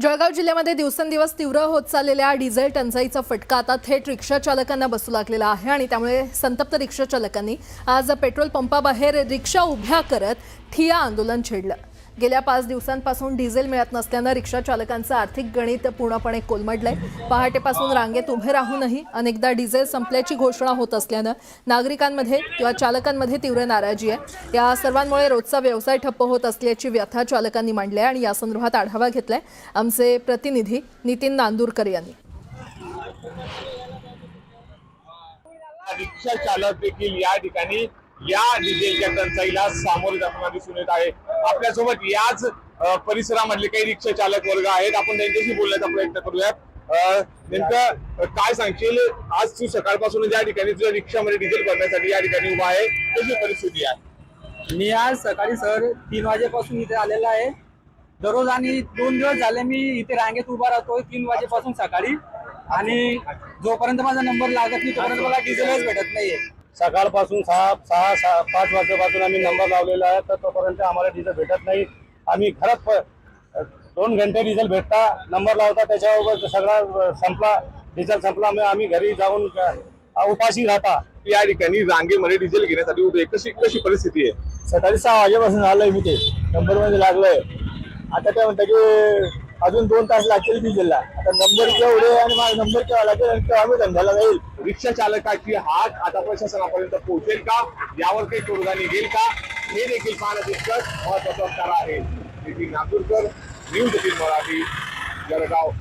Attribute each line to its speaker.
Speaker 1: जळगाव जिल्ह्यामध्ये दिवसेंदिवस तीव्र होत चाललेल्या डिझेल टंचाईचा फटका आता थेट रिक्षा चालकांना बसू लागलेला आहे आणि त्यामुळे संतप्त रिक्षा चालकांनी आज पेट्रोल पंपाबाहेर रिक्षा उभ्या करत ठिय्या आंदोलन छेडलं। गेल्या 5 दिवसांपासून डिझेल मिळत नसल्यानं रिक्षा चालकांचं आर्थिक गणित पूर्णपणे कोलमडलंय। पहाटेपासून रांगेत उभे राहूनही अनेकदा डिझेल संपल्याची घोषणा होत असल्यानं नागरिकांमध्ये किंवा चालकांमध्ये तीव्र नाराजी आहे। या सर्वांमुळे रोजचा व्यवसाय ठप्प होत असल्याची व्यथा चालकांनी मांडली आहे आणि या संदर्भात आढावा घेतलाय आमचे प्रतिनिधी नितीन नांदुरकर यांनी।
Speaker 2: रिक्षा चालक देखील या ठिकाणी या डिझेलच्या टंचाईला सामोरे जाताना दिसून येत आहे। आपल्यासोबत याच परिसरामधले काही रिक्षा चालक वर्ग आहेत, आपण त्यांच्याशी बोलण्याचा प्रयत्न करूयात। नेमकं काय सांगशील, आज तू सकाळपासून या ठिकाणी तुझ्या रिक्षामध्ये डिझेल भरण्यासाठी या ठिकाणी उभा आहे, कशी परिस्थिती आहे?
Speaker 3: मी आज सकाळी 3 वाजेपासून इथे आलेला आहे। दररोज आणि 2 दिवस झाले मी इथे रांगेत उभा राहतोय 3 वाजेपासून सकाळी, आणि जोपर्यंत माझा नंबर लागत नाही तोपर्यंत मला डिझेलच भेटत नाहीये।
Speaker 4: सकाळपासून 5 वाजेपासून आम्ही नंबर लावलेला आहे, तर तोपर्यंत आम्हाला डिझेल भेटत नाही। आम्ही घरात 2 घंटे डिझेल भेटता, नंबर लावता, त्याच्यावर सगळा संपला, डिझेल संपला, आम्ही घरी जाऊन उपाशी राहता।
Speaker 2: या ठिकाणी रांगेमध्ये डिझेल घेण्यासाठी उभे, कशी परिस्थिती आहे?
Speaker 4: सकाळी 6 वाजेपासून आलोय मी, ते नंबर मध्ये लागलोय। आता काय म्हणतात की अजून 2 तास लागतील डिझेलला। आता नंबर केवढे आणि माझा नंबर केव्हा लागेल आणि केव्हा आम्ही धंद्याला जाईल?
Speaker 2: रिक्षा चालकाची हाक आता प्रशासनापर्यंत पोहोचेल का, यावर काही तोडगा निघेल का, हे देखील पाहणं तितकंच महत्त्वाचं आहे। नितीन नागपूरकर, न्यूज 18 मराठी, जळगाव।